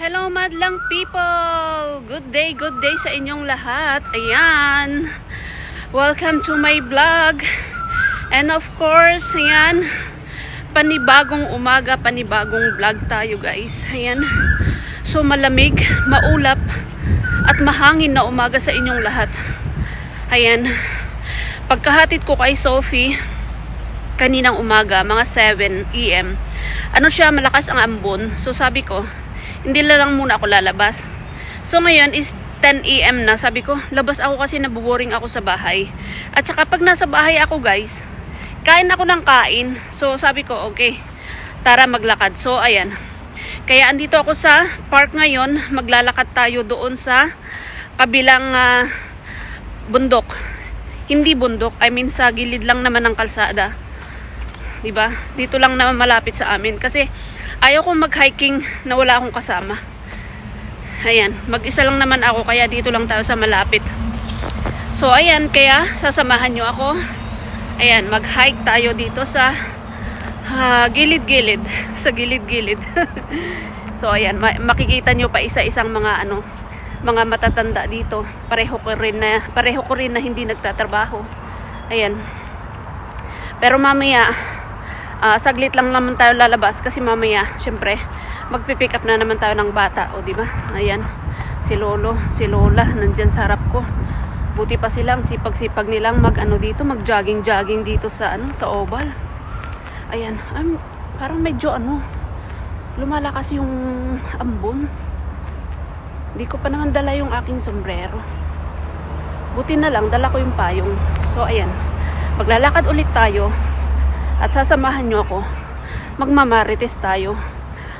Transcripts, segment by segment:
Hello madlang people! Good day sa inyong lahat. Ayan. Welcome to my vlog. And of course, ayan, panibagong umaga, panibagong vlog tayo guys. Ayan. So malamig, maulap, at mahangin na umaga sa inyong lahat. Ayan. Pagkahatid ko kay Sophie, kaninang umaga, mga 7 AM, ano siya, malakas ang ambon. So sabi ko, hindi lang muna ako lalabas. So ngayon is 10 AM na. Sabi ko, labas ako kasi nabuboring ako sa bahay. At saka pag nasa bahay ako guys, kain ako ng kain. So sabi ko, okay, tara maglakad. So ayan. Kaya andito ako sa park ngayon. Maglalakad tayo doon sa kabilang bundok. Hindi bundok, I mean sa gilid lang naman ng kalsada. Diba? Dito lang naman malapit sa amin. Kasi ayaw kong mag-hiking na wala akong kasama. Ayan, mag-isa lang naman ako, kaya dito lang tayo sa malapit. So ayan, kaya sasamahan nyo ako. Ayan, mag-hike tayo dito sa gilid-gilid. Sa gilid-gilid. So ayan, makikita nyo pa isa-isang mga mga matatanda dito. Pareho ko rin na hindi nagtatrabaho. Ayan. Pero mamaya saglit lang naman tayo lalabas kasi mamaya, syempre, magpipick up na naman tayo ng bata, o di ba? Ayan, si Lolo, si Lola nandiyan sa harap ko. Buti pa silang sipag-sipag nilang dito, mag-jogging dito sa sa oval. Ayan, parang medyo lumalakas yung ambon. Hindi ko pa naman dala yung aking sombrero. Buti na lang dala ko yung payong. So ayan, maglalakad ulit tayo. At sasamahan nyo ako. Magmamarites tayo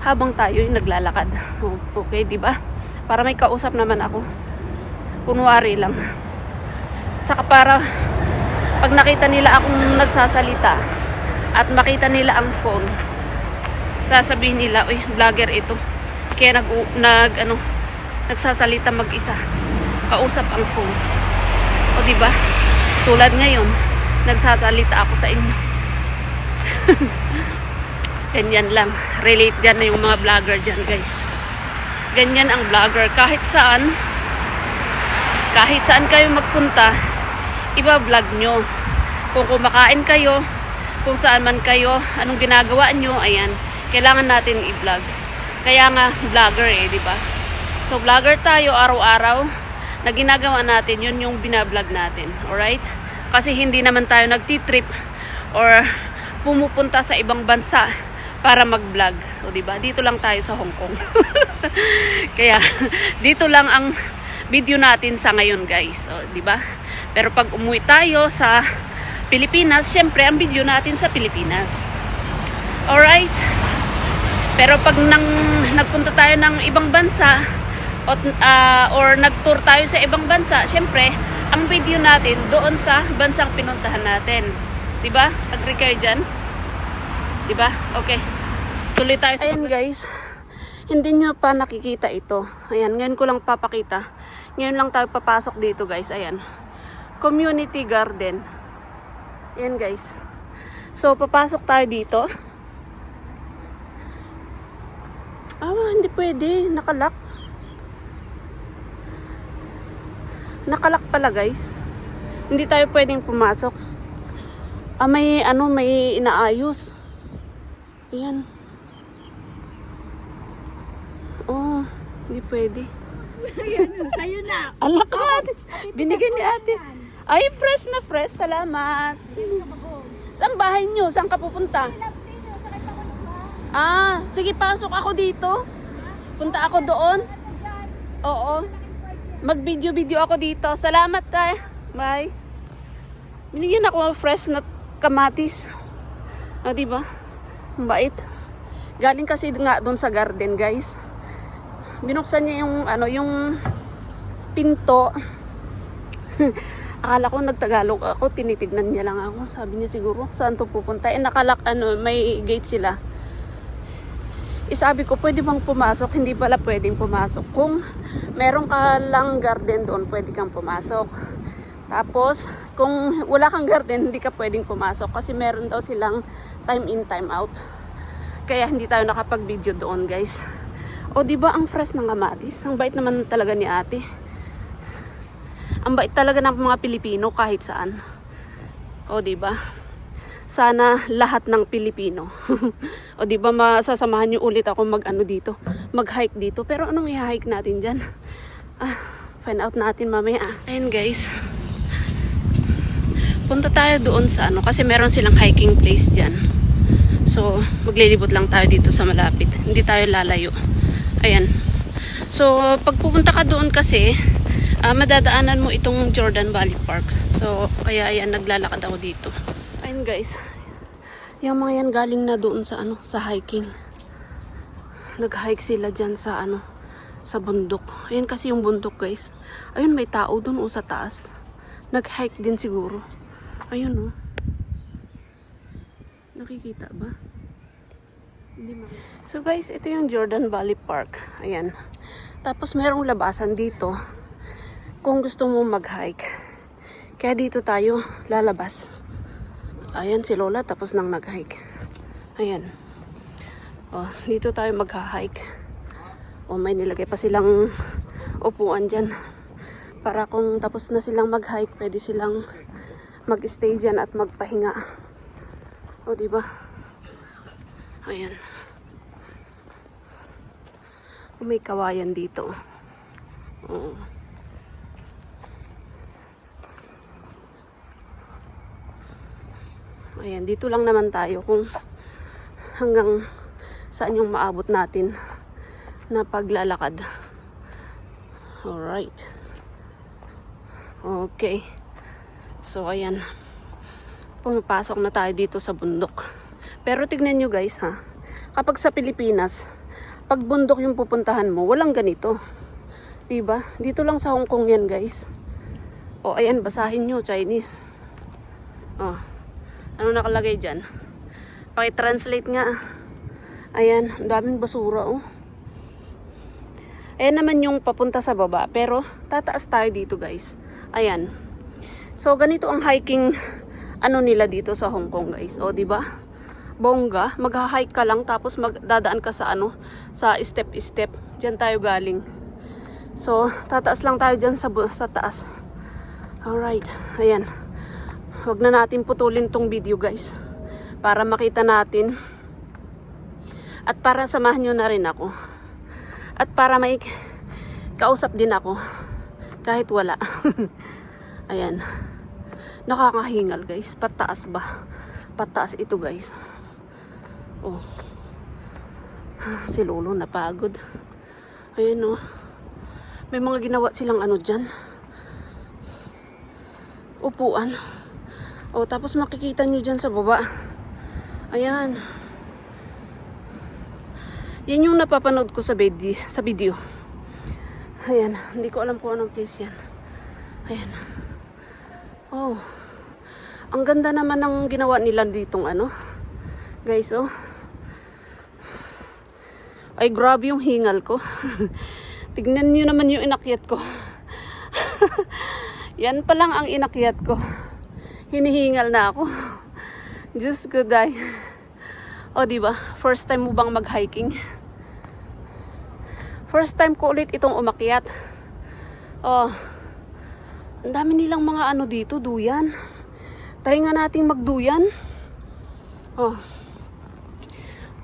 habang tayo yung naglalakad. Okay, di ba? Para may kausap naman ako. Kunwari lang. Tsaka para pag nakita nila akong nagsasalita at makita nila ang phone, sasabihin nila, uy, vlogger ito. Kaya nagsasalita mag-isa. Kausap ang phone. O di ba? Tulad ngayon, nagsasalita ako sa inyo. Ganyan lang. Relate dyan na yung mga vlogger dyan guys. Ganyan ang vlogger. Kahit saan kayo magpunta, iba-vlog nyo. Kung kumakain kayo, kung saan man kayo, anong ginagawa nyo, ayan, kailangan natin i-vlog. Kaya nga vlogger di ba? So vlogger tayo araw-araw na ginagawa natin, yun yung binablog natin. Alright? Kasi hindi naman tayo nagtitrip or pumupunta sa ibang bansa para mag-vlog. O diba? Dito lang tayo sa Hong Kong. Kaya dito lang ang video natin sa ngayon, guys. O diba? Pero pag umuwi tayo sa Pilipinas, syempre ang video natin sa Pilipinas. Alright? Pero pag nagpunta tayo ng ibang bansa or nag-tour tayo sa ibang bansa, syempre ang video natin doon sa bansang pinuntahan natin. Diba? Agree kayo dyan? Diba? Okay. Tuloy tayo sa... Ayan guys. Hindi nyo pa nakikita ito. Ayan. Ngayon ko lang papakita. Ngayon lang tayo papasok dito guys. Ayan. Community garden. Ayan guys. So, papasok tayo dito. Hindi pwede. Nakalak. Nakalak pala guys. Hindi tayo pwedeng pumasok. May inaayos. Ayan. Oh, hindi pwede. Sa'yo na. Alakat. Binigyan ni ate. Ay, fresh na fresh. Salamat. Saan bahay nyo? Saan ka pupunta? Sige, pasok ako dito. Punta ako doon. Oo. Mag-video ako dito. Salamat tayo. Bye. Binigyan ako fresh na kamatis. Diba? Ang bait. Galing kasi nga doon sa garden, guys. Binuksan niya yung pinto. Akala ko nagtagalog ako, tinitignan niya lang ako. Sabi niya siguro, saan to pupunta? Nakalak, may gate sila. Sabi ko, pwede bang pumasok? Hindi pala pwedeng pumasok. Kung meron ka lang garden doon, pwede kang pumasok. Tapos, kung wala kang garden, hindi ka pwedeng pumasok kasi meron daw silang time in, time out. Kaya hindi tayo nakapag-video doon, guys. O, di ba ang fresh ng kamatis? Ang bait naman talaga ni ate. Ang bait talaga ng mga Pilipino kahit saan. O, di ba? Sana lahat ng Pilipino. O, di ba masasamahan niyo ulit ako mag-ano dito, mag-hike dito. Pero anong i-hike natin diyan? Find out natin mamaya. Ayun guys. Punta tayo doon sa ano kasi meron silang hiking place diyan. So, maglilibot lang tayo dito sa malapit. Hindi tayo lalayo. Ayan. So, pag pupunta ka doon kasi, madadaanan mo itong Jordan Valley Park. So, kaya ayan, naglalakad ako dito. Ayun guys. Yung mga yan galing na doon sa ano, sa hiking. Nag-hike sila dyan sa ano, sa bundok. Ayan kasi yung bundok guys. Ayun, may tao doon o sa taas. Nag-hike din siguro. Ayun o. Nakikita ba? Hindi makikita. So guys, ito yung Jordan Valley Park. Ayan. Tapos merong labasan dito. Kung gusto mo mag-hike. Kaya dito tayo lalabas. Ayan si Lola tapos nang nag-hike. Ayan. Oh, dito tayo mag-hike. Oh, may nilagay pa silang upuan dyan. Para kung tapos na silang mag-hike, pwede silang mag-stay dyan at magpahinga. O, diba? Ayan. May kawayan dito. Oo. Ayan, dito lang naman tayo kung hanggang saan yung maabot natin na paglalakad. Alright. Okay. So, ayan. Pumapasok na tayo dito sa bundok. Pero tignan nyo guys ha. Kapag sa Pilipinas, pag bundok yung pupuntahan mo, walang ganito. Diba? Dito lang sa Hong Kong yan guys. O ayan, basahin nyo, Chinese. O, ano nakalagay dyan? Paki-translate nga. Ayan, ang daming basura oh. Ayan naman yung papunta sa baba. Pero, tataas tayo dito guys. Ayan. So, ganito ang hiking ano nila dito sa Hong Kong guys. O, diba? Bongga, magha-hike ka lang tapos magdadaan ka sa ano, sa step-step. Diyan tayo galing. So, tataas lang tayo dyan sa taas. Alright, ayan. Huwag na natin putulin tong video guys. Para makita natin. At para samahan nyo na rin ako. At para may kausap din ako. Kahit wala. Ayan. Nakakahingal guys. Pataas ba? Pataas ito guys. Oh. Si Lolo napagod. Ayan oh. May mga ginawa silang ano dyan. Upuan. Oh, tapos makikita nyo dyan sa baba. Ayan. Yan yung napapanood ko sa video. Ayan. Hindi ko alam kung anong place yan. Ayan. Oh. Ang ganda naman ng ginawa nila ditong ano. Guys, oh. Ay, grabe yung hingal ko. Tignan nyo naman yung inakyat ko. Yan pa lang ang inakyat ko. Hinihingal na ako. Diyos ko, day. O, diba? First time mo bang mag-hiking? First time ko ulit itong umakyat. Oh. Ang dami nilang mga ano dito, duyan. Try nga nating magduyan. Oh.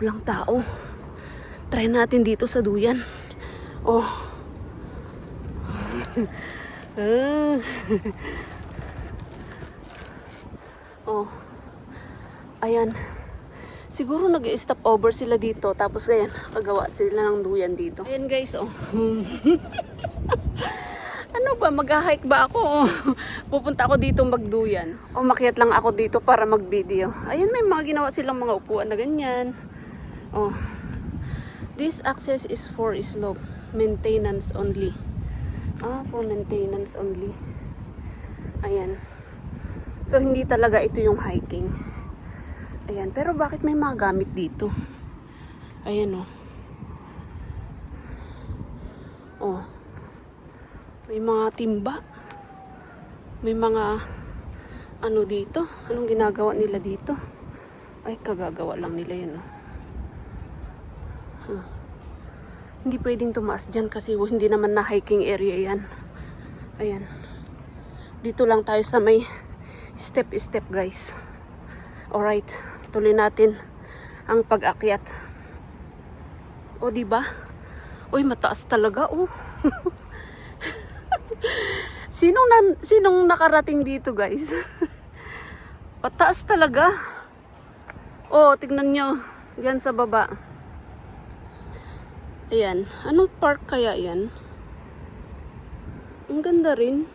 Walang tao. Try natin dito sa duyan. Oh. Oh. Ayan. Siguro nag-stop over sila dito. Tapos ayan, kagawa sila ng duyan dito. Ayan guys, oh. Ano ba? Mag-hike ba ako? Pupunta ako dito magduyan. Umakyat lang ako dito para mag-video. Ayan, may mga ginawa silang mga upuan na ganyan. Oh. This access is for slope. Maintenance only. For maintenance only. Ayan. So, hindi talaga ito yung hiking. Ayan. Pero bakit may mga gamit dito? Ayan, oh. Oh. May mga timba. May mga ano dito. Anong ginagawa nila dito? Ay, kagagawa lang nila yun, oh. Hindi pwedeng tumaas dyan kasi hindi naman na hiking area yan. Ayan. Dito lang tayo sa may step-step guys. Alright, tuloy natin ang pag-akyat. O diba? Uy, mataas talaga oh. Sinong nakarating dito guys? Pataas talaga. Oh, tignan nyo. Diyan sa baba. Ayan. Anong park kaya yan? Ang ganda rin.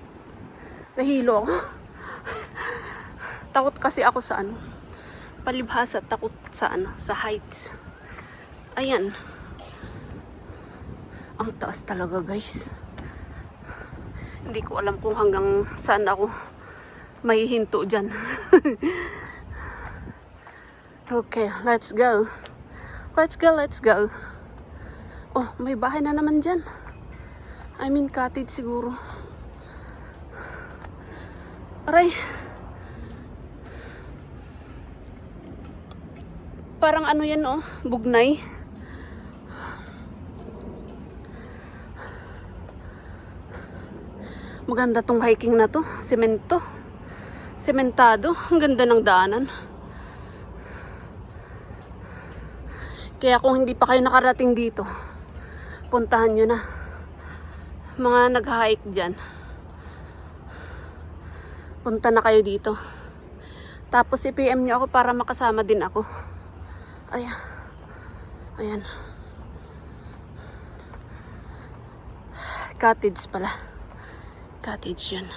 Nahilo ako. Takot kasi ako sa ano. Palibhasa, takot sa ano. Sa heights. Ayan. Ang taas talaga guys. Hindi ko alam kung hanggang saan ako mahihinto dyan. Okay, let's go. Let's go, let's go. Oh, may bahay na naman dyan. I mean cottage siguro. Aray. Parang ano yan oh, bugnay. Maganda tong hiking na to. Semento. Sementado. Ang ganda ng daanan. Kaya kung hindi pa kayo nakarating dito, puntahan nyo na. Mga nag-hike dyan. Punta na kayo dito. Tapos i-PM nyo ako para makasama din ako. Ayan. Ayan. Cottage pala. Cottage yan.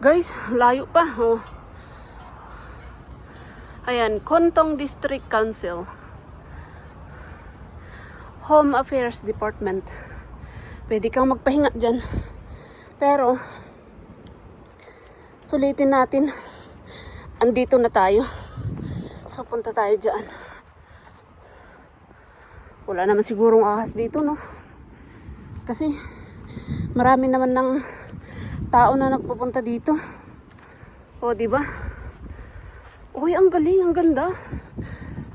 Guys, layo pa. Oh. Ayan, Kontong District Council. Home Affairs Department. Pwede kang magpahinga dyan. Pero, sulitin natin. Andito na tayo. So, punta tayo dyan. Wala naman sigurong ahas dito, no? Kasi, marami naman ng tao na nagpupunta dito. O, diba? Uy, ang galing, ang ganda.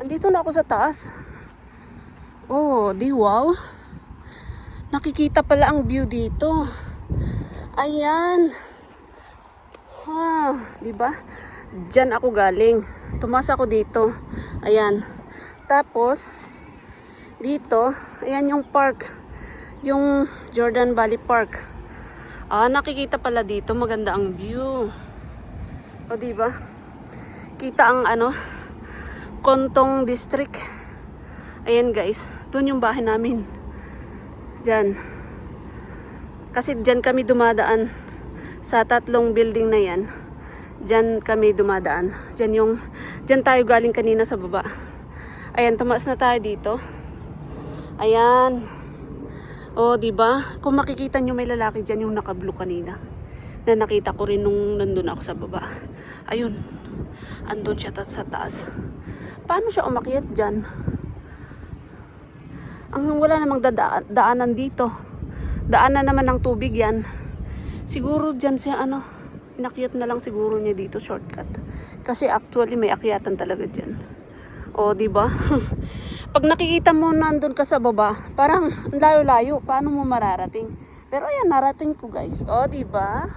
Andito na ako sa taas. Oh, di wow. Nakikita pala ang view dito. Ayan. Ha, diba? Diyan ako galing. Tumas ako dito. Ayan. Tapos, dito, ayan yung park. Yung Jordan Valley Park. Ah, nakikita pala dito. Maganda ang view. O, diba? Kita ang ano, Kontong District. Ayan guys. Doon yung bahay namin. Diyan. Kasi diyan kami dumadaan. Sa 3 building na yan. Diyan kami dumadaan. Diyan tayo galing kanina sa baba. Ayan, tumaas na tayo dito. Ayan. O, diba? Kung makikita nyo may lalaki dyan yung naka-blue kanina. Na nakita ko rin nung nandun ako sa baba. Ayun. Andun siya sa taas. Paano siya umakyat dyan? Ang wala namang daanan dito. Daanan naman ng tubig yan. Siguro dyan siya inakyat na lang siguro niya dito shortcut. Kasi actually may akyatan talaga dyan. O, diba? Pag nakikita mo nandun ka sa baba, parang layo-layo. Paano mo mararating? Pero ayan, narating ko guys. O, diba?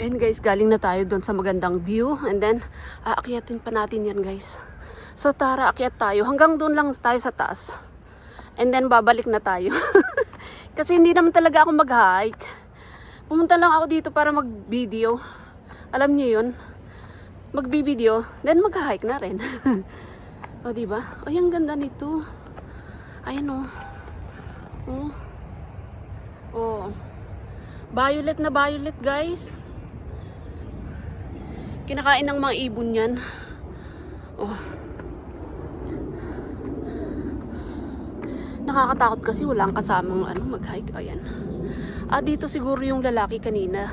And guys, galing na tayo doon sa magandang view. And then, aakyatin pa natin yan guys. So tara, akyat tayo. Hanggang doon lang tayo sa taas. And then, babalik na tayo. Kasi hindi naman talaga ako mag-hike. Pumunta lang ako dito para mag-video. Alam niyo yun? Mag-video, then mag-hike na rin. O, diba? Ay, ang ganda nito. Ayan o. Oh. Oh. Violet na violet, guys. Kinakain ng mga ibon yan. Oh. Nakakatakot kasi walang kasamang mag-hike. Ayan. Dito siguro yung lalaki kanina.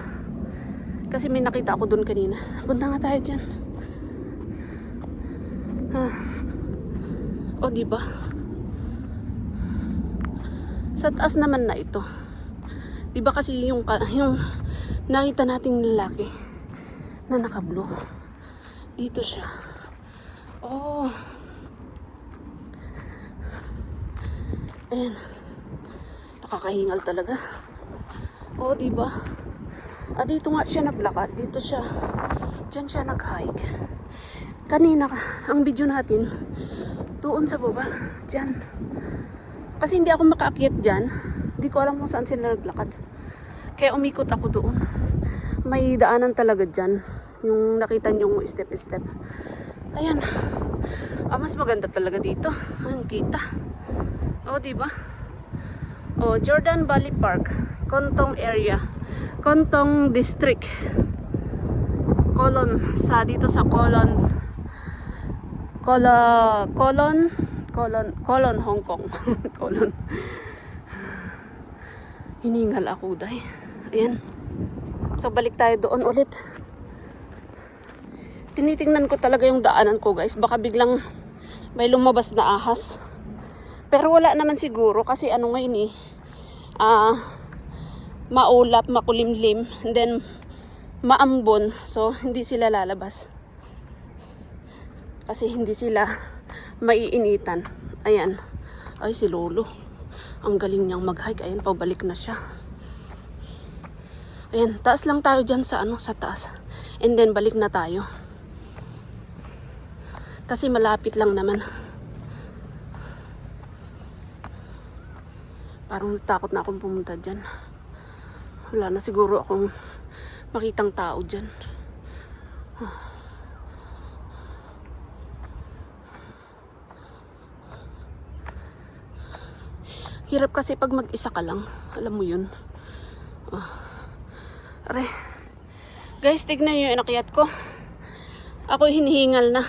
Kasi may nakita ako doon kanina. Punta nga tayo dyan. O, diba? Sa taas naman na ito. Diba kasi yung nakita nating lalaki na naka-blue. Dito siya. Oh. Ayan. Nakakahingal talaga. Oh, diba? Dito nga siya naglakad. Dito siya. Diyan siya nag-hike. Kanina, ang video natin, doon sa baba. Diyan. Kasi hindi ako makaakyat dyan. Hindi ko alam kung saan sila naglakad. Kaya umikot ako doon. May daanan talaga dyan. Yung nakita nyo step-step. Ayan. Mas maganda talaga dito. Ang kita. Oh, diba? Oh, Jordan Valley Park. Kontong area. Kontong District. Colon. Dito sa Colon. Colon, Hong Kong. Colon. Hiningal ako, day. Ayan. So, balik tayo doon ulit. Tinitingnan ko talaga yung daanan ko, guys. Baka biglang may lumabas na ahas. Pero wala naman siguro kasi ano ngayon maulap, makulimlim, and then maambon. So, hindi sila lalabas. Kasi hindi sila maiinitan. Ayan. Ay, si Lolo. Ang galing niyang mag-hike. Ayan, pabalik na siya. Ayan, taas lang tayo dyan sa sa taas. And then, balik na tayo. Kasi malapit lang naman. Parang natakot na akong pumunta dyan. Wala na siguro akong makitang tao dyan. Hirap kasi pag mag-isa ka lang. Alam mo yun. Are. Guys, tignan nyo yung inakyat ko. Ako hinihingal na.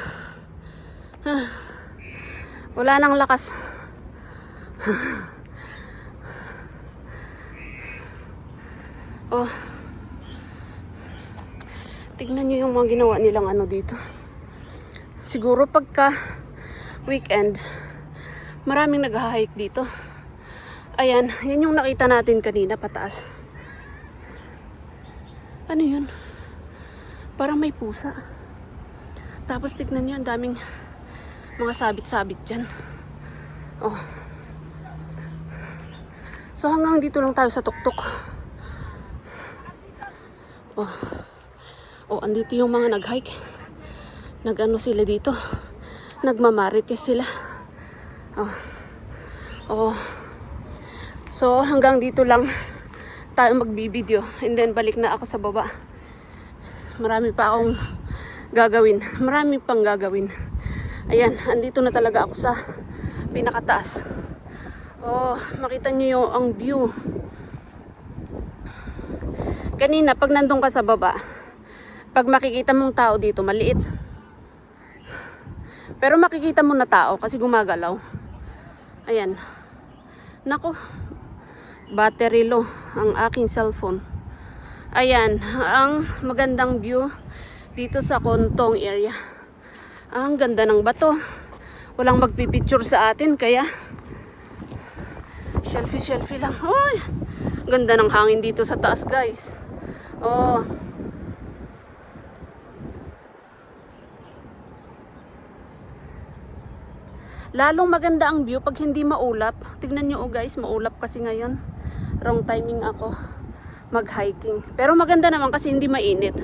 Wala nang lakas. Oh. Tignan nyo yung mga ginawa nilang dito. Siguro pagka weekend, maraming nag-hike dito. Ayan, yan yung nakita natin kanina pataas. Ano yun? Parang may pusa. Tapos tignan nyo, ang daming mga sabit-sabit dyan. Oh. So hanggang dito lang tayo sa tuktok. Oh. Oh, andito yung mga nag-hike. Nag-ano sila dito. Nagmamarites sila. Oh. Oh. So, hanggang dito lang tayo magbibideo. And then, balik na ako sa baba. Marami pa akong gagawin. Marami pang gagawin. Ayan, andito na talaga ako sa pinakataas. Oh, makita nyo yung ang view. Kanina, pag nandun ka sa baba, pag makikita mong tao dito, maliit. Pero makikita mo na tao kasi gumagalaw. Ayan. Nako. Battery low ang aking cellphone. Ayan, ang magandang view dito sa Kontong area. Ang ganda ng bato. Walang magpipicture sa atin kaya selfie lang. Oy, ganda ng hangin dito sa taas, guys. Oh. Lalong maganda ang view pag hindi maulap. Tignan nyo, guys, maulap kasi ngayon. Wrong timing ako mag-hiking. Pero maganda naman kasi hindi mainit.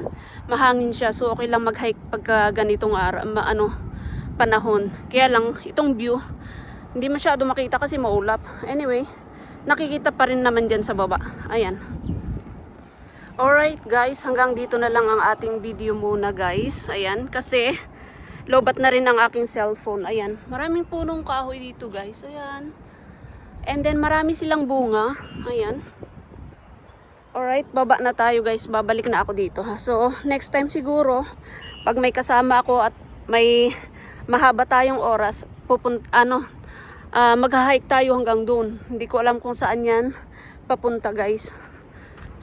Mahangin siya, so okay lang mag-hike pagka ganitong panahon. Kaya lang, itong view, hindi masyado makita kasi maulap. Anyway, nakikita pa rin naman dyan sa baba. Ayan. Alright, guys, hanggang dito na lang ang ating video muna, guys. Ayan, kasi lobat na rin ang aking cellphone. Ayan, maraming punong kahoy dito, guys. Ayan. And then, marami silang bunga. Ayan. Alright, baba na tayo, guys. Babalik na ako dito, ha. So, next time siguro, pag may kasama ako at may mahaba tayong oras, mag-hike tayo hanggang doon. Hindi ko alam kung saan yan papunta, guys.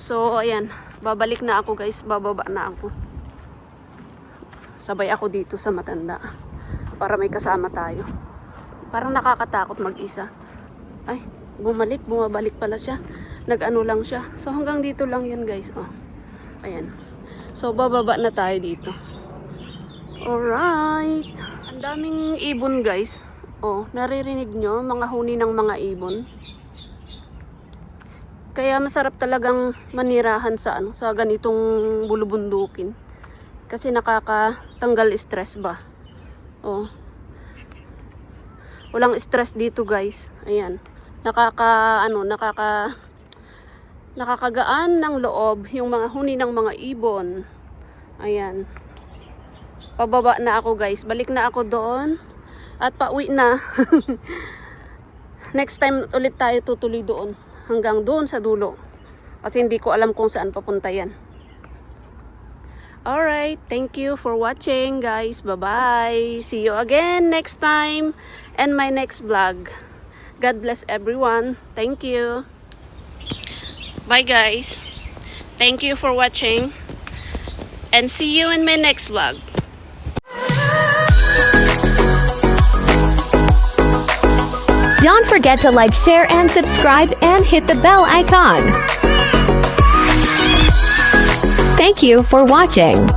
So, ayan. Babalik na ako, guys. Bababa na ako. Sabay ako dito sa matanda. Para may kasama tayo. Parang nakakatakot mag-isa. Ay, bumabalik pala siya. Nag-ano lang siya. So, hanggang dito lang yan, guys. Oh. Ayan. So, bababa na tayo dito. Alright. Ang daming ibon, guys. Oh, naririnig nyo? Mga huni ng mga ibon. Kaya masarap talagang manirahan sa sa ganitong bulubundukin. Kasi nakakatanggal stress ba. Oh. Walang stress dito, guys. Ayan. Nakakagaan ng loob yung mga huni ng mga ibon. Ayan. Pababa na ako, guys. Balik na ako doon. At pauwi na. Next time ulit tayo tutuloy doon. Hanggang doon sa dulo. Kasi hindi ko alam kung saan papunta yan. Alright, thank you for watching, guys. Bye-bye. See you again next time and my next vlog. God bless everyone. Thank you. Bye, guys. Thank you for watching. And see you in my next vlog. Don't forget to like, share, and subscribe, and hit the bell icon. Thank you for watching.